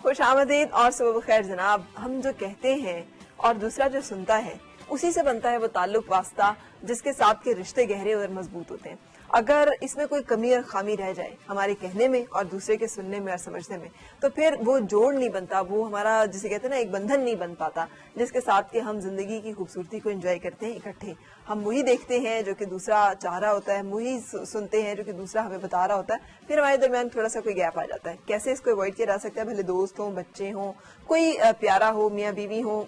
خوش آمدید اور صبح بخیر جناب. ہم جو کہتے ہیں اور دوسرا جو سنتا ہے اسی سے بنتا ہے وہ تعلق واسطہ جس کے ساتھ کے رشتے گہرے اور مضبوط ہوتے ہیں. اگر اس میں کوئی کمی اور خامی رہ جائے ہمارے کہنے میں اور دوسرے کے سننے میں اور سمجھنے میں تو پھر وہ جوڑ نہیں بنتا, وہ ہمارا جسے کہتے ہیں نا ایک بندھن نہیں بن پاتا جس کے ساتھ کہ ہم زندگی کی خوبصورتی کو انجوائے کرتے ہیں اکٹھے. ہم وہی دیکھتے ہیں جو کہ دوسرا چاہ رہا ہوتا ہے, وہی سنتے ہیں جو کہ دوسرا ہمیں بتا رہا ہوتا ہے, پھر ہمارے درمیان تھوڑا سا کوئی گیپ آ جاتا ہے. کیسے اس کو اوائڈ کیا جا سکتا ہے؟ بھلے دوست ہوں, بچے ہوں, کوئی پیارا ہو, میاں بیوی ہو,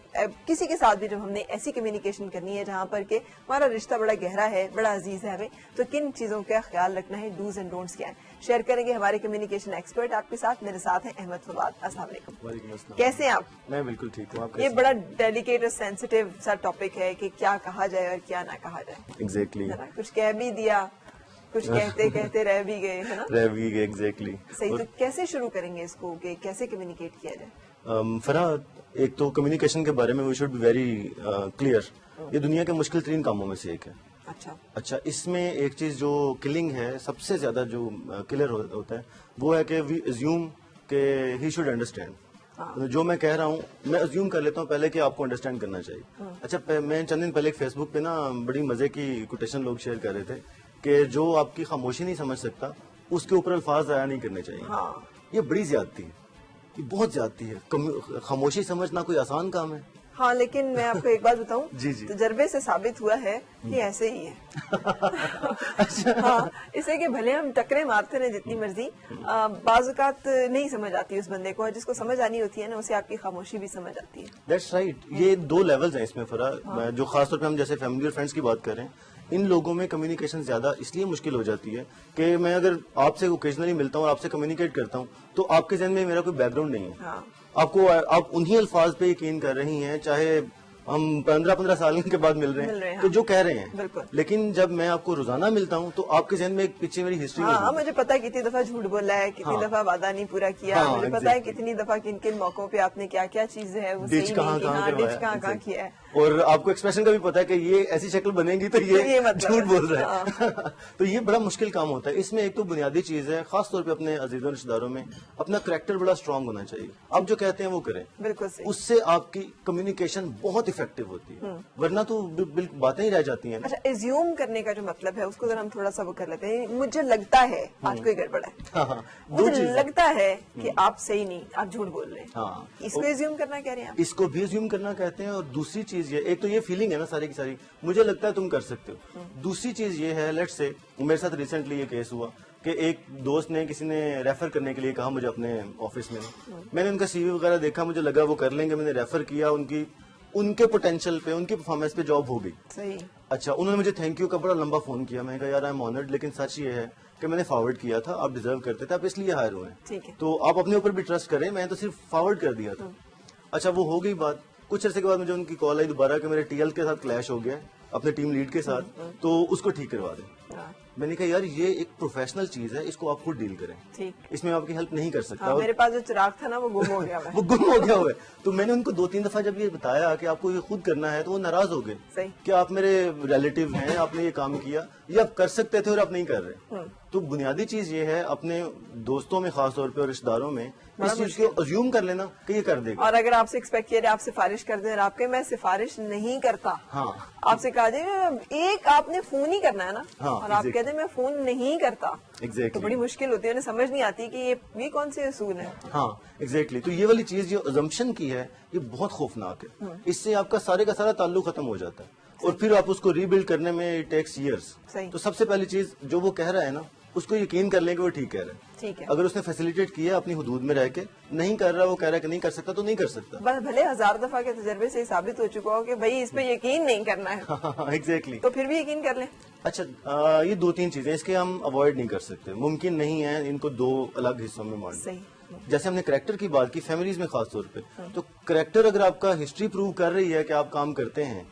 کسی کے ساتھ بھی جب ہم نے ایسی کمیونیکیشن کرنی ہے جہاں پر کہ ہمارا رشتہ بڑا گہرا ہے, بڑا عزیز ہے ہمیں, تو کن چیزوں کا خیال رکھنا ہے, ڈوز اینڈ ڈونٹس کیا ہے, شیئر کریں گے ہمارے کمیونیکیشن ایکسپرٹ آپ کے ساتھ. میرے ساتھ ہیں احمد فواد. السلام علیکم. وعلیکم السلام. کیسے ہیں آپ؟ میں بالکل ٹھیک ہوں. یہ بڑا ڈیلیکیٹ اور سینسیٹیو سا ٹاپک ہے کہ کیا کہا جائے اور کیا نہ کہا جائے. ایگزیکٹلی. کچھ کہہ بھی دیا, کچھ کہتے کہتے رہ بھی گئے, ہے نا؟ رہ بھی گئے. ایگزیکٹلی. صحیح. تو کیسے شروع کریں گے اس کو کہ کیسے کمیونیکیٹ کیا جائے؟ فرحت, ایک تو کمیونیکیشن کے بارے میں we should be very clear. یہ دنیا کے مشکل ترین کاموں میں سے ایک ہے. اچھا, اس میں ایک چیز جو کلنگ ہے, سب سے زیادہ جو کلر ہوتا ہے وہ ہے کہ وی ازیوم کہ ہی شوڈ انڈرسٹینڈ. جو میں کہہ رہا ہوں میں ازیوم کر لیتا ہوں پہلے کہ آپ کو انڈرسٹینڈ کرنا چاہیے. اچھا, میں چند دن پہلے ایک فیس بک پہ نا بڑی مزے کی کوٹیشن لوگ شیئر کر رہے تھے کہ جو آپ کی خاموشی نہیں سمجھ سکتا اس کے اوپر الفاظ ضائع نہیں کرنے چاہیے. یہ بڑی زیادتی ہے, یہ بہت زیادتی ہے. خاموشی سمجھنا کوئی آسان کام ہے؟ ہاں, لیکن میں آپ کو ایک بات بتاؤں. جی. تجربے سے ثابت ہوا ہے کہ ایسے ہی ہے. ہاں, اسے کہ بھلے ہم ٹکرے مارتے رہے جتنی مرضی, بعض اوقات نہیں سمجھ آتی اس بندے کو, اور جس کو سمجھ آنی ہوتی ہے نا اسے آپ کی خاموشی بھی سمجھ آتی ہے. That's right. یہ دو لیولز ہیں اس میں فرا, جو خاص طور پہ ہم جیسے فیملی اور فرینڈس کی بات کریں, ان لوگوں میں کمیونیکیشن زیادہ اس لیے مشکل ہو جاتی ہے کہ میں اگر آپ سے اوکیجنلی ملتا ہوں اور آپ سے کمیونیکیٹ کرتا ہوں تو آپ کے ذہن میں میرا کوئی بیک گراؤنڈ نہیں ہے. آپ انہی الفاظ پہ یقین کر رہی ہیں چاہے ہم 15 سال کے بعد مل رہے ہیں تو جو کہہ رہے ہیں. لیکن جب میں آپ کو روزانہ ملتا ہوں تو آپ کے ذہن میں ایک پیچھے میری ہسٹری ہے. ہاں, مجھے پتا ہے کتنی دفعہ جھوٹ بولا ہے, کتنی دفعہ وعدہ نہیں پورا کیا, مجھے پتا ہے کتنی دفعہ کن کن موقعوں پہ آپ نے کیا کیا چیز ہے وہ صحیح نہیں, کہاں کیا ہے, اور آپ کو ایکسپریشن کا بھی پتا ہے کہ یہ ایسی شکل بنے گی تو یہ جھوٹ بول رہا ہے. تو یہ بڑا مشکل کام ہوتا ہے. اس میں ایک تو بنیادی چیز ہے, خاص طور پہ اپنے عزیزوں رشتہ داروں میں اپنا کریکٹر بڑا اسٹرانگ ہونا چاہیے. آپ جو کہتے ہیں وہ کریں, بالکل صحیح. اس سے آپ کی کمیونیکیشن بہت افیکٹو ہوتی ہے, ورنہ تو باتیں ہی رہ جاتی ہیں. اچھا, ایزیوم کرنے کا جو مطلب ہے اس کو اگر ہم تھوڑا سا وہ کر لیتے ہیں, مجھے لگتا ہے آج کوئی گڑبڑ ہے, مجھے لگتا ہے کہ آپ صحیح نہیں, آپ جھوٹ بول رہے ہیں, اس کو ایزیوم کرنا کہہ رہے ہیں آپ؟ اس کو بھی ایزیوم کرنا کہتے ہیں. اور دوسری چیز یہ, ایک تو یہ فیلنگ ہے نا ساری کی ساری, مجھے لگتا ہے تم کر سکتے ہو. دوسری چیز یہ ہے, لیٹس سے میرے ساتھ ریسنٹلی یہ کیس ہوا کہ ایک دوست نے کسی نے ریفر کرنے کے لیے کہا مجھے اپنے آفس میں نے ان کا سی وی وغیرہ دیکھا, مجھے لگا وہ کر لیں گے, میں نے ریفر کیا, ان کے پوٹینشیل پہ, ان کی پرفارمنس پہ جاب ہو گئی. صحیح. اچھا, انہوں نے مجھے تھینک یو کا بڑا لمبا فون کیا. میں نے کہا یار آئی ایم آنرڈ, لیکن سچ یہ ہے کہ میں نے فارورڈ کیا تھا, آپ ڈیزرو کرتے تھے, آپ اس لیے ہائر ہوئے, تو آپ اپنے اوپر بھی ٹرسٹ کریں, میں نے تو صرف فارورڈ کر دیا تھا. اچھا, وہ ہو گئی بات. کچھ عرصے کے بعد مجھے ان کی کال آئی دوبارہ کہ میرے ٹی ایل کے ساتھ کلیش ہو گیا اپنے ٹیم لیڈ کے ساتھ, تو اس کو ٹھیک کروا دیں. میں نے کہا یار یہ ایک پروفیشنل چیز ہے, اس کو آپ خود ڈیل کریں, اس میں آپ کی ہیلپ نہیں کر سکتا. میرے پاس جو چراغ تھا نا وہ گم ہو گیا ہوا ہے. تو میں نے ان کو 2-3 دفعہ جب یہ بتایا کہ آپ کو یہ خود کرنا ہے تو وہ ناراض ہو گئے کہ آپ میرے ریلیٹیو ہیں, آپ نے یہ کام کیا, یہ آپ کر سکتے تھے اور آپ نہیں کر رہے. تو بنیادی چیز یہ ہے اپنے دوستوں میں خاص طور پہ اور رشتہ داروں میں اس چیز کو ازیوم کر لینا کہ یہ کر دے گا. اور اگر آپ سے ایکسپیکٹ کیا جائے آپ سفارش کر دیں اور آپ کے میں سفارش نہیں کرتا, آپ سے کہا جائے ایک آپ نے فون ہی کرنا ہے نا, اور آپ کہتے ہیں میں فون نہیں کرتا, تو بڑی مشکل ہوتی ہے, انہیں سمجھ نہیں آتی کہ یہ کون سے اصول ہیں. ہاں ایگزیکٹلی. تو یہ والی چیز جو ازمپشن کی ہے یہ بہت خوفناک ہے. اس سے آپ کا سارا تعلق ختم ہو جاتا ہے, اور پھر آپ اس کو ری بلڈ کرنے میں ٹیکس ایئرس. تو سب سے پہلی چیز جو وہ کہہ رہا ہے نا اس کو یقین کر لیں کہ وہ ٹھیک کہہ رہا ہے. اگر اس نے فیسیلیٹیٹ کیا اپنی حدود میں رہ کے, نہیں کر رہا, وہ کہہ رہا ہے کہ نہیں کر سکتا تو نہیں کر سکتا. بھلے 1000 دفعہ کے تجربے سے ثابت ہو چکا ہو کہ بھائی اس پہ یقین نہیں کرنا ہے, ایگزیکٹلی, تو پھر بھی یقین کر لیں. اچھا, یہ 2-3 چیزیں اس کے ہم اوائڈ نہیں کر سکتے, ممکن نہیں ہے ان کو 2 الگ حصوں میں ماننا. جیسے ہم نے کریکٹر کی بات کی فیملیز میں خاص طور پہ, تو کریکٹر اگر آپ کا ہسٹری پروو کر رہی ہے کہ آپ کام کرتے ہیں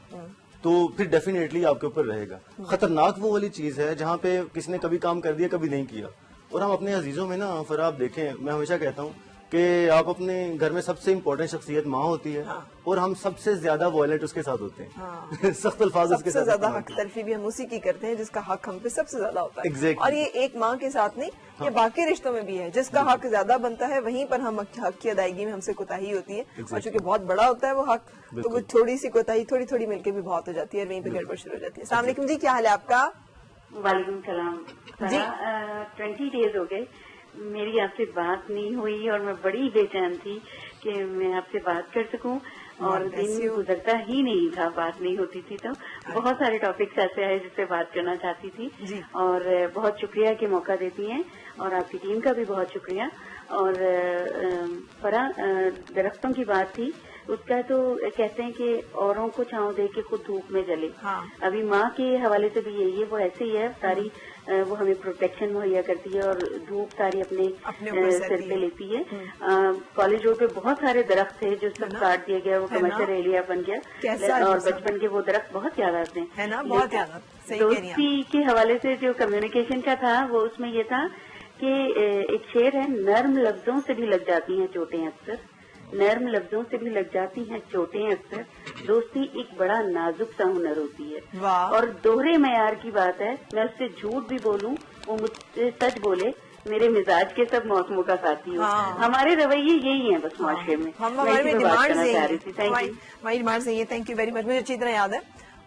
تو پھر ڈیفینیٹلی آپ کے اوپر رہے گا. خطرناک وہ والی چیز ہے جہاں پہ کسی نے کبھی کام کر دیا کبھی نہیں کیا. اور ہم اپنے عزیزوں میں نا, پھر آپ دیکھیں, میں ہمیشہ کہتا ہوں کہ آپ اپنے گھر میں سب سے امپورٹنٹ شخصیت ماں ہوتی ہے اور ہم سب سے زیادہ وائلنٹ اس کے ساتھ ہوتے ہیں. سخت الفاظ اس کے ساتھ. سب سے زیادہ حق تلفی بھی ہم اسی کی کرتے ہیں جس کا حق ہم پہ سب سے زیادہ ہوتا ہے. اور یہ ایک ماں کے ساتھ نہیں, یہ باقی رشتوں میں بھی ہے. جس کا حق زیادہ بنتا ہے وہیں پر ہم حق کی ادائیگی میں ہم سے کوتاہی ہوتی ہے, اور چونکہ بہت بڑا ہوتا ہے وہ حق, تو وہ تھوڑی سی کوتاہی تھوڑی تھوڑی مل کے بھی بہت ہو جاتی ہے, اور وہیں پہ گڑبڑ شروع ہو جاتی ہے. السلام علیکم جی, کیا حال ہے آپ کا؟ وعلیکم السلام جی. 20 days ہو گئے میری آپ سے بات نہیں ہوئی, اور میں بڑی بے چین تھی کہ میں آپ سے بات کر سکوں, اور دن گزرتا ہی نہیں تھا, بات نہیں ہوتی تھی. تو بہت سارے ٹاپکس ایسے آئے جس سے بات کرنا چاہتی تھی, اور بہت شکریہ کہ موقع دیتی ہیں, اور آپ کی ٹیم کا بھی بہت شکریہ. اور فرح, درختوں کی بات تھی, اس کا تو کہتے ہیں کہ اوروں کو چھاؤں دے کے خود دھوپ میں جلے. ابھی ماں کے حوالے سے بھی یہی ہے, وہ ایسے ہی ہے ساری, وہ ہمیں پروٹیکشن مہیا کرتی ہے اور دھوپ ساری اپنے سر پہ لیتی ہے. کالج روڈ پہ بہت سارے درخت تھے جو سب کاٹ دیا گیا, وہ کمرشل ایریا بن گیا, اور بچپن کے وہ درخت بہت یاد آتے ہیں. دوستی کے حوالے سے جو کمیونیکیشن کا تھا, وہ اس میں یہ تھا کہ ایک شعر ہے, نرم لفظوں سے بھی لگ جاتی ہیں چوٹیں اکثر, نرم لفظوں سے بھی لگ جاتی ہیں چوٹیں اکثر, دوستی ایک بڑا نازک سا ہنر ہوتی ہے. اور دوہرے معیار کی بات ہے, میں اس سے جھوٹ بھی بولوں وہ مجھ سے سچ بولے, میرے مزاج کے سب موسموں کا ساتھی ہو. ہمارے رویے یہی ہیں بس معاشرے میں. ہماری ڈیمانڈ یہی ہے. Thank you very much. مجھے اچھی طرح یاد ہے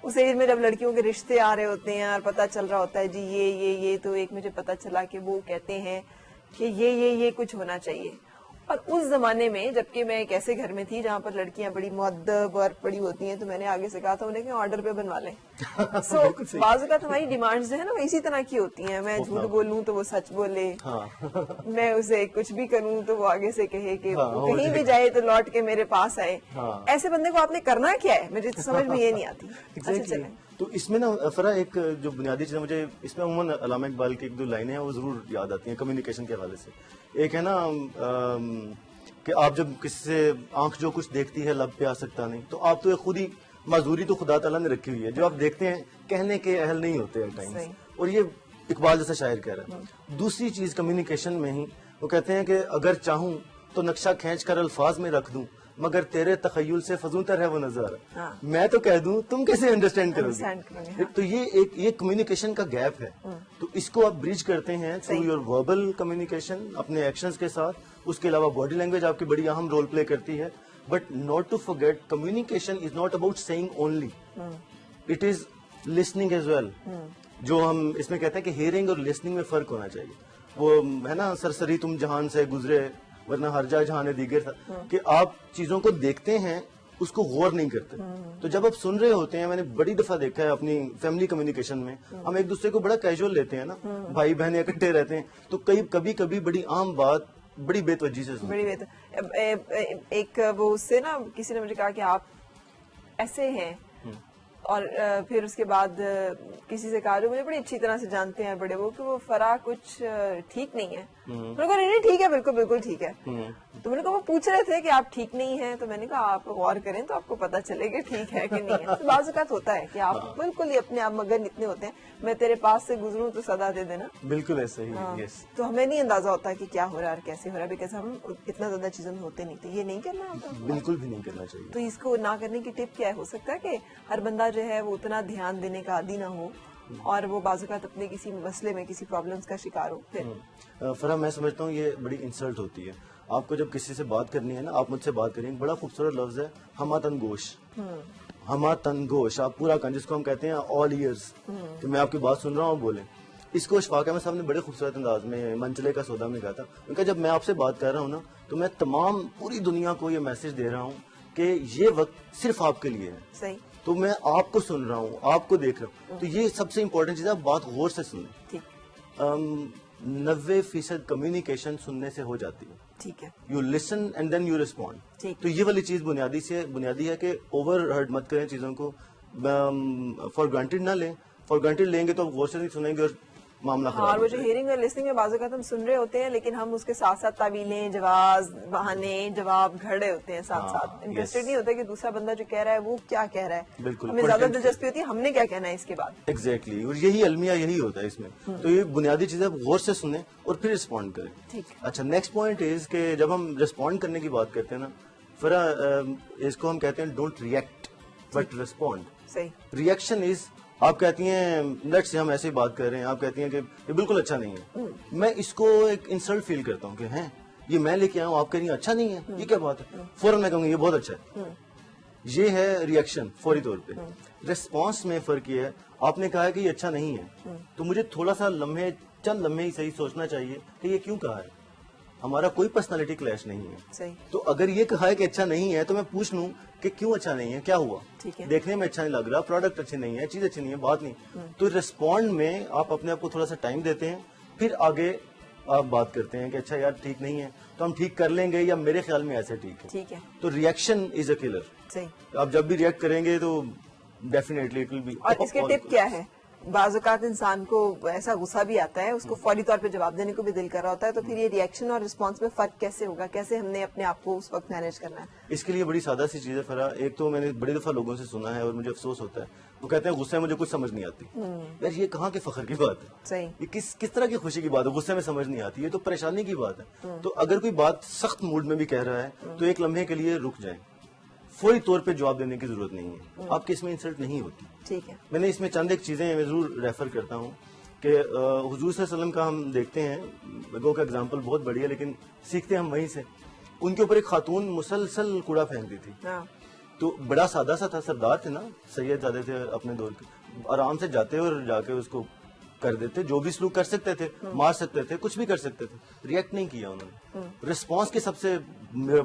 اس ایج میں جب لڑکیوں کے رشتے آ رہے ہوتے ہیں اور پتہ چل رہا ہوتا ہے جی یہ تو ایک مجھے پتہ چلا کہ وہ کہتے ہیں کہ یہ کچھ ہونا چاہیے. اور اس زمانے میں جبکہ میں ایک ایسے گھر میں تھی جہاں پر لڑکیاں بڑی مؤدب اور بڑی ہوتی ہیں, تو میں نے آگے سے کہا تھا انہیں کہ آرڈر پہ بنوا لیں. سو بعض اوقات ہماری ڈیمانڈز جو ہے نا وہ اسی طرح کی ہوتی ہیں. میں جھوٹ بولوں تو وہ سچ بولے, میں اسے کچھ بھی کروں تو وہ آگے سے کہے کہ کہیں بھی جائے تو لوٹ کے میرے پاس آئے. ایسے بندے کو آپ نے کرنا کیا ہے, مجھے سمجھ میں یہ نہیں آتی. اچھا چلیں. تو اس میں نا فرح ایک جو بنیادی چیز ہے, مجھے اس میں عموماً علامہ اقبال کی ایک دو لائنیں ہیں وہ ضرور یاد آتی ہیں کمیونیکیشن کے حوالے سے. ایک ہے نا کہ آپ جب کسی سے آنکھ جو کچھ دیکھتی ہے لب پہ آ سکتا نہیں, تو آپ تو خود ہی معذوری تو خدا تعالیٰ نے رکھی ہوئی ہے, جو آپ دیکھتے ہیں کہنے کے اہل نہیں ہوتے ہیں, اور یہ اقبال جیسا شاعر کہہ رہا ہے. دوسری چیز کمیونیکیشن میں ہی وہ کہتے ہیں کہ اگر چاہوں تو نقشہ کھینچ کر الفاظ میں رکھ دوں, مگر تیرے تخیل سے فضوں تر ہے وہ نظارہ. میں تو کہہ دوں, تم کیسے انڈرسٹینڈ کرو گے؟ تو یہ کمیونیکیشن کا گیپ ہے. تو اس کو آپ بریج کرتے ہیں تھرو یور وربل کمیونیکیشن اپنے ایکشنز کے ساتھ. اس کے علاوہ باڈی لینگویج آپ کی بڑی اہم رول پلے کرتی ہے. But not to forget, communication is not about seeing only, it is listening as well. جو ہم اس میں کہتے ہیں کہ ہیئرنگ اور لسننگ میں فرق ہونا چاہیے. وہ ہے نا سرسری تم جہان سے گزرے ورنہ ہر جا جہان دیگر تھا, کہ آپ چیزوں کو دیکھتے ہیں اس کو غور نہیں کرتے. تو جب آپ سن رہے ہوتے ہیں, میں نے بڑی دفعہ دیکھا ہے اپنی فیملی کمیونیکیشن میں, ہم ایک دوسرے کو بڑا کیجول لیتے ہیں نا, بھائی بہن اکٹھے رہتے ہیں, تو کبھی بڑی عام بات بڑی بے توجہی سے ایک وہ اس سے نا کسی نے مجھے کہا کہ آپ ایسے ہیں, اور پھر اس کے بعد کسی سے کہا جو مجھے بڑی اچھی طرح سے جانتے ہیں بڑے, وہ کہ وہ فرح کچھ ٹھیک نہیں ہے. میں نے کہا نہیں ٹھیک ہے, بالکل ٹھیک ہے. تو میں نے کہا وہ پوچھ رہے تھے کہ آپ ٹھیک نہیں ہیں, تو میں نے کہا آپ غور کریں تو آپ کو پتا چلے کہ ٹھیک ہے کہ نہیں ہے. تو بعض اوقات ہوتا ہے کہ آپ بالکل ہی اپنے آپ مگن اتنے ہوتے ہیں, میں تیرے پاس سے گزروں تو صدا دے دینا, بالکل ایسا ہی. تو ہمیں نہیں اندازہ ہوتا کہ کیا ہو رہا ہے اور کیسے ہو رہا ہے, بیکاز ہم اتنا زیادہ چیزوں میں ہوتے نہیں تھے. یہ نہیں کرنا ہوتا, بالکل بھی نہیں کرنا چاہیے. تو اس کو نہ کرنے کی ٹپ کیا ہو سکتا ہے کہ ہر بندہ جو ہے وہ اتنا دھیان دینے کا عادی نہ ہو, اور وہ بعض اوقات اپنے کسی مسئلے میں کسی پرابلمس کا شکار ہو. پھر فرح میں سمجھتا ہوں یہ بڑی انسلٹ ہوتی ہے. آپ کو جب کسی سے بات کرنی ہے نا, آپ مجھ سے بات کریں, بڑا خوبصورت لفظ ہے ہما تنگوش. ہما تنگوش آپ پورا کن, جس کو ہم کہتے ہیں آل ایئرز, کہ میں آپ کی بات سن رہا ہوں, بولیں. اس کو اشفاق احمد صاحب نے بڑے خوبصورت انداز میں منچلے کا سودا میں کہا تھا. ان کا جب میں آپ سے بات کر رہا ہوں نا, تو میں تمام پوری دنیا کو یہ میسج دے رہا ہوں کہ یہ وقت صرف آپ کے لیے ہے. صحیح. تو میں آپ کو سن رہا ہوں, آپ کو دیکھ رہا ہوں. تو یہ سب سے امپورٹنٹ چیز ہے, بات غور سے سنیں. 90% کمیونیکیشن سننے سے ہو جاتی ہے. ٹھیک ہے. You listen and then you respond. تو یہ والی چیز بنیادی ہے کہ اوور ہرٹ مت کریں چیزوں کو, فار گرانٹیڈ نہ لیں. فار گرانٹیڈ لیں گے تو غور سے نہیں سنیں گے, اور معاملہ اور خراب وہ جو ہیئرنگ اور لسننگ میں بعض اوقات ہم سن رہے ہوتے ہیں لیکن ہم اس کے ساتھ ساتھ تعویلیں، جواز، بہانے، جواب گھڑ رہے ہوتے ہیں ساتھ ساتھ، انٹرسٹڈ نہیں ہوتا کہ دوسرا بندہ جو کہہ رہا ہے وہ کیا کہہ رہا ہے. بالکل ہمیں زیادہ دلچسپی ہوتی ہے ہم نے کیا کہنا ہے اس کے بعد. ایگزیکٹلی، اور یہی المیہ یہی ہوتا ہے اس میں. تو یہ بنیادی چیزیں غور سے سنیں اور پھر رسپونڈ کریں. ٹھیک. اچھا، نیکسٹ پوائنٹ از کہ جب ہم رسپونڈ کرنے کی بات کرتے ہیں نا فرا، اس کو ہم کہتے ہیں ڈونٹ ریئیکٹ بٹ رسپونڈ. صحیح. ریئیکشن از، آپ کہتی ہیں لیٹس سے ہم ایسے ہی بات کر رہے ہیں، آپ کہتی ہیں کہ یہ بالکل اچھا نہیں ہے، میں اس کو ایک انسلٹ فیل کرتا ہوں کہ ہیں یہ میں لے کے آیا ہوں، آپ کہہ رہی ہیں اچھا نہیں ہے، یہ کیا بات ہے، فوراً میں کہوں گا یہ بہت اچھا ہے. یہ ہے ریئیکشن فوری طور پہ. ریسپانس میں فرق یہ ہے، آپ نے کہا ہے کہ یہ اچھا نہیں ہے تو مجھے تھوڑا سا چند لمحے ہی صحیح سوچنا چاہیے کہ یہ کیوں کہا ہے. ہمارا کوئی پرسنالٹی کلیش نہیں ہے. صحیح. تو اگر یہ کہا ہے کہ اچھا نہیں ہے تو میں پوچھ لوں کہ کیوں اچھا نہیں ہے، کیا ہوا، دیکھنے میں اچھا نہیں لگ رہا، پروڈکٹ اچھی نہیں ہے، چیز اچھی نہیں ہے، بات نہیں. تو ریسپونڈ میں آپ اپنے آپ کو تھوڑا سا ٹائم دیتے ہیں، پھر آگے آپ بات کرتے ہیں کہ اچھا یار ٹھیک نہیں ہے تو ہم ٹھیک کر لیں گے یا میرے خیال میں ایسے ٹھیک ہے. تو ریئیکشن از اے کلر. صحیح. آپ جب بھی ریئیکٹ کریں گے تو ڈیفینیٹلی اٹ ول بی. اور اس کے ٹپ کیا ہے؟ بعض اوقات انسان کو ایسا غصہ بھی آتا ہے، اس کو فوری طور پہ جواب دینے کو بھی دل کر رہا ہوتا ہے، تو پھر یہ ریئیکشن اور رسپانس میں فرق کیسے ہوگا؟ کیسے ہم نے اپنے آپ کو اس وقت مینیج کرنا ہے؟ اس کے لیے بڑی سادہ سی چیز ہے فرا. ایک تو میں نے بڑی دفعہ لوگوں سے سنا ہے اور مجھے افسوس ہوتا ہے، وہ کہتے ہیں غصے میں مجھے کچھ سمجھ نہیں آتی. یار یہ کہاں کے فخر کی بات ہے؟ صحیح. یہ کس طرح کی خوشی کی بات ہے؟ غصے میں سمجھ نہیں آتی، یہ تو پریشانی کی بات ہے. تو اگر کوئی بات سخت موڈ میں بھی کہہ رہا ہے تو ایک لمحے کے لیے رک جائیں. فوری طور پہ جواب دینے کی ضرورت نہیں ہے، آپ کی اس میں انسلٹ نہیں ہوتی. ٹھیک ہے. میں نے اس میں چند ایک چیزیں میں ضرور ریفر کرتا ہوں کہ حضور صلی اللہ علیہ وسلم کا ہم دیکھتے ہیں، گو کا اگزامپل بہت بڑی ہے لیکن سیکھتے ہم وہیں سے. ان کے اوپر ایک خاتون مسلسل کوڑا پھینکتی تھی. تو بڑا سادہ سا تھا، سردار تھے نا، سید زیادہ تھے اپنے دور کے، آرام سے جاتے اور جا کے اس کو کر دیتے، جو بھی سلوک کر سکتے تھے، مار سکتے تھے، کچھ بھی کر سکتے تھے. ریئیکٹ نہیں کیا انہوں نے. رسپانس کی سب سے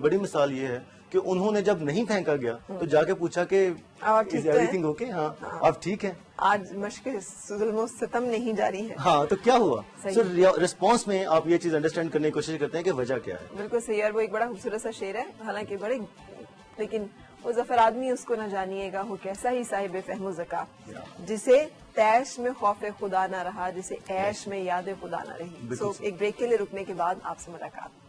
بڑی مثال یہ ہے کہ انہوں نے جب نہیں پھینکا گیا تو جا کے پوچھا کہ ایوری تھنگ اوکے، ہاں آپ ٹھیک ہیں، آج مشق ظلم و ستم نہیں جاری ہے. ہاں تو کیا ہوا؟ رسپانس میں آپ یہ چیز انڈرسٹینڈ کرنے کی کوشش کرتے ہیں کہ وجہ کیا ہے. بالکل صحیح. اور وہ ایک بڑا خوبصورت سا شعر ہے، حالانکہ بڑے، لیکن وہ ظفر آدمی اس کو نہ جانیے گا، وہ کیسا ہی صاحب فہم و ذکا، جسے تیش میں خوف خدا نہ رہا، جسے عیش میں یاد خدا نہ رہی. سو ایک بریک کے لیے رکنے کے بعد آپ سے ملاقات.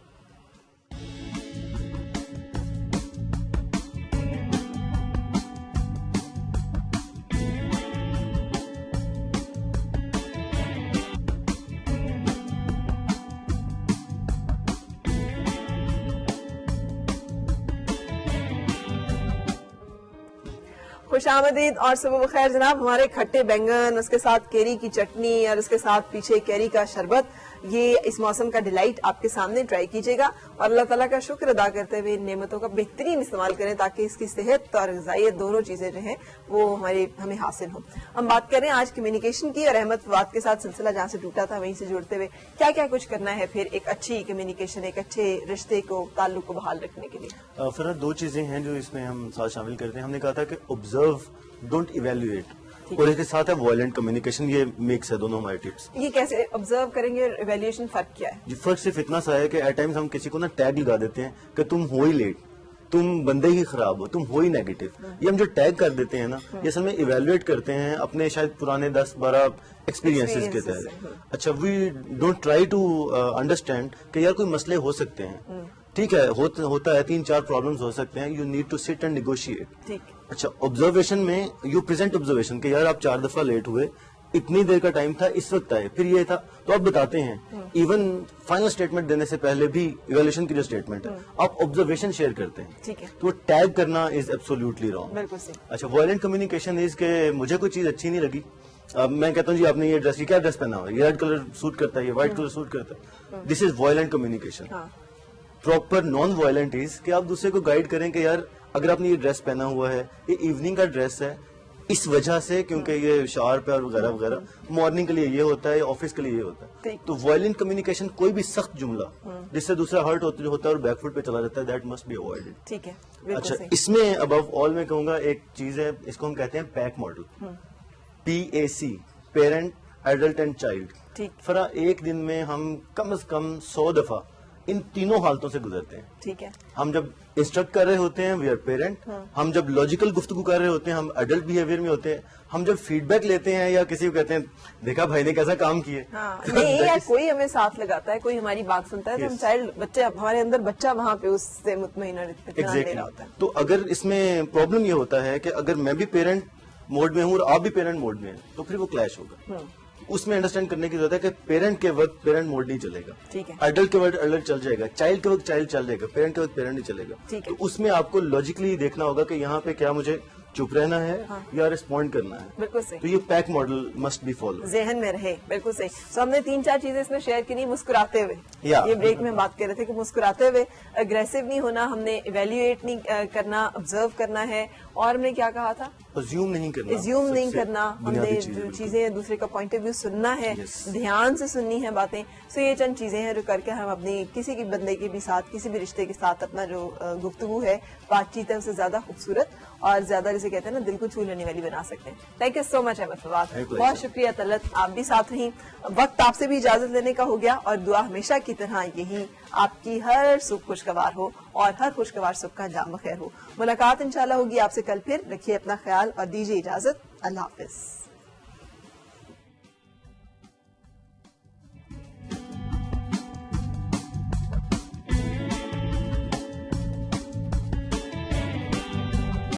خوش آمدید اور صبح بخیر جناب. ہمارے کھٹے بینگن، اس کے ساتھ کیری کی چٹنی اور اس کے ساتھ پیچھے کیری کا شربت، یہ اس موسم کا ڈیلائٹ آپ کے سامنے ٹرائی کیجیے گا اور اللہ تعالیٰ کا شکر ادا کرتے ہوئے ان نعمتوں کا بہترین استعمال کریں تاکہ اس کی صحت اور غذائیت دونوں چیزیں جو ہیں وہ ہمیں حاصل ہوں. ہم بات کر رہے ہیں آج کمیونیکیشن کی، اور احمد فواد کے ساتھ سلسلہ جہاں سے ٹوٹا تھا وہیں سے جڑتے ہوئے کیا کیا کچھ کرنا ہے پھر ایک اچھی کمیونیکیشن، ایک اچھے رشتے کو، تعلق کو بحال رکھنے کے لیے. فرحت دو چیزیں ہیں جو اس میں ہم ساتھ شامل کرتے ہیں. ہم نے کہا تھا کہ آبزرو ڈونٹ ایویلویٹ، اور اس کے ساتھ ہے وائلنٹ کمیونیکیشن. یہ مکس ہے دونوں ہمارے ٹپس. یہ کیسے آبزرو کریں گے اور ایویلویشن فرق کیا ہے؟ جی فرق صرف اتنا سا ہے کہ ایٹ ٹائمز ہم کسی کو نا ٹیگ لگا دیتے ہیں کہ تم ہو ہی لیٹ، تم بندے ہی خراب ہو، تم ہو ہی نیگیٹو. یہ ہم جو ٹیگ کر دیتے ہیں نا، یہ اصل میں ایویلویٹ کرتے ہیں اپنے شاید پرانے 10-12 ایکسپیرینسز کے تحت. اچھا، we don't try to understand کہ یار کوئی مسئلے ہو سکتے ہیں، ٹھیک ہے، ہوتا ہے، 3-4 پرابلمز ہو سکتے ہیں، you need to sit and negotiate. اچھا، آبزرویشن میں یو پریزنٹ آبزرویشن کہ یار آپ 4 دفعہ لیٹ ہوئے، اتنی دیر کا ٹائم تھا، اس وقت آئے، پھر یہ تھا، تو آپ بتاتے ہیں. ایون فائنل اسٹیٹمنٹ دینے سے پہلے بھی ایویلویشن کی جو اسٹیٹمنٹ ہے آپ آبزرویشن شیئر کرتے ہیں. تو ٹیگ کرنا از ایبسولوٹلی رانگ. اچھا، وائلنٹ کمیونیکیشن از کہ مجھے کوئی چیز اچھی نہیں لگی، میں کہتا ہوں جی آپ نے یہ ڈریس، یہ کیا ڈریس پہنا ہوا ہے، یہ ریڈ کلر سوٹ کرتا ہے، یہ وائٹ کلر سوٹ کرتا ہے. This is violent communication. Proper non violent is کہ آپ دوسرے کو گائیڈ کریں کہ یار اگر آپ نے یہ ڈریس پہنا ہوا ہے، یہ ایوننگ کا ڈریس ہے اس وجہ سے، کیونکہ یہ شارپ ہے اور وغیرہ وغیرہ، مارننگ کے لیے یہ ہوتا ہے، آفس کے لیے یہ ہوتا ہے. تو وائلنٹ کمیونیکیشن کوئی بھی سخت جملہ جس سے دوسرا ہرٹ ہوتا ہے اور بیک فٹ پہ چلا جاتا ہے، دیٹ مسٹ بی اوائڈڈ. ٹھیک ہے. اچھا، اس میں ابو آل میں کہوں گا ایک چیز ہے، اس کو ہم کہتے ہیں PAC model, PAC، parent, adult and child. فرا ایک دن میں ہم کم از کم 100 دفعہ ان تینوں حالتوں سے گزرتے ہیں. ٹھیک ہے. ہم جب انسٹرکٹ کر رہے ہوتے ہیں وی آر پیرنٹ, ہم جب لاجیکل گفتگو کر رہے ہوتے ہیں ہم ایڈلٹ بہیویئر میں ہوتے ہیں, ہم جب فیڈ بیک لیتے ہیں یا کسی کو کہتے ہیں دیکھا بھائی نے کیسا کام کیے, نہیں یا کوئی ہمیں ساتھ لگاتا ہے, کوئی ہماری بات سنتا ہے تو ہم چائلڈ بچے ہمارے اندر بچہ وہاں پہ اس سے مطمئن ہوتا ہے. تو اگر اس میں پرابلم یہ ہوتا ہے کہ اگر میں بھی پیرنٹ موڈ میں ہوں اور آپ بھی پیرنٹ موڈ میں ہیں تو پھر وہ کلیش ہوگا. اس میں انڈرسٹینڈ کرنے کی ضرورت ہے کہ پیرنٹ کے وقت پیرنٹ موڈ نہیں چلے گا, ایڈلٹ کے وقت ایڈلٹ چل جائے گا, چائلڈ کے وقت چائلڈ چل جائے گا, پیرنٹ کے وقت پیرنٹ نہیں چلے گا. تو اس میں آپ کو لاجیکلی دیکھنا ہوگا کہ یہاں پہ کیا مجھے چپ رہنا ہے یا ریسپونڈ کرنا ہے. بالکل صحیح. تو یہ PAC model must be follow, ذہن میں رہے. بالکل صحیح. تو ہم نے 3-4 چیزیں اس میں شیئر کی. مسکراتے ہوئے, یہ بریک میں بات کر رہے تھے کہ مسکراتے ہوئے اگریسو نہیں ہونا, ہم نے ایویلیویٹ نہیں کرنا, آبزرو کرنا ہے, اور ہم نے کیا کہا تھا, ازیوم نہیں کرنا, ہم نے جو چیزیں دوسرے کا پوائنٹ آف ویو سننا ہے, دھیان سے سننی ہے باتیں. سو یہ چند چیزیں ہیں جو کر کے ہم اپنی کسی بھی بندے کے بھی ساتھ, کسی بھی رشتے کے ساتھ اپنا جو گفتگو ہے, بات چیت ہے, اسے زیادہ خوبصورت اور زیادہ جسے کہتے ہیں نا دل کو چھو لینے والی بنا سکتے ہیں. تھینک یو سو مچ احمد فواد, بہت شکریہ. طلعت آپ بھی ساتھ رہیں. وقت آپ سے بھی اجازت لینے کا ہو گیا, اور دعا ہمیشہ کی طرح یہی آپ کی ہر صبح خوشگوار ہو اور ہر خوشگوار صبح کا انجام بخیر ہو. ملاقات انشاءاللہ ہوگی آپ سے کل پھر. رکھیے اپنا خیال اور دیجیے اجازت. اللہ حافظ.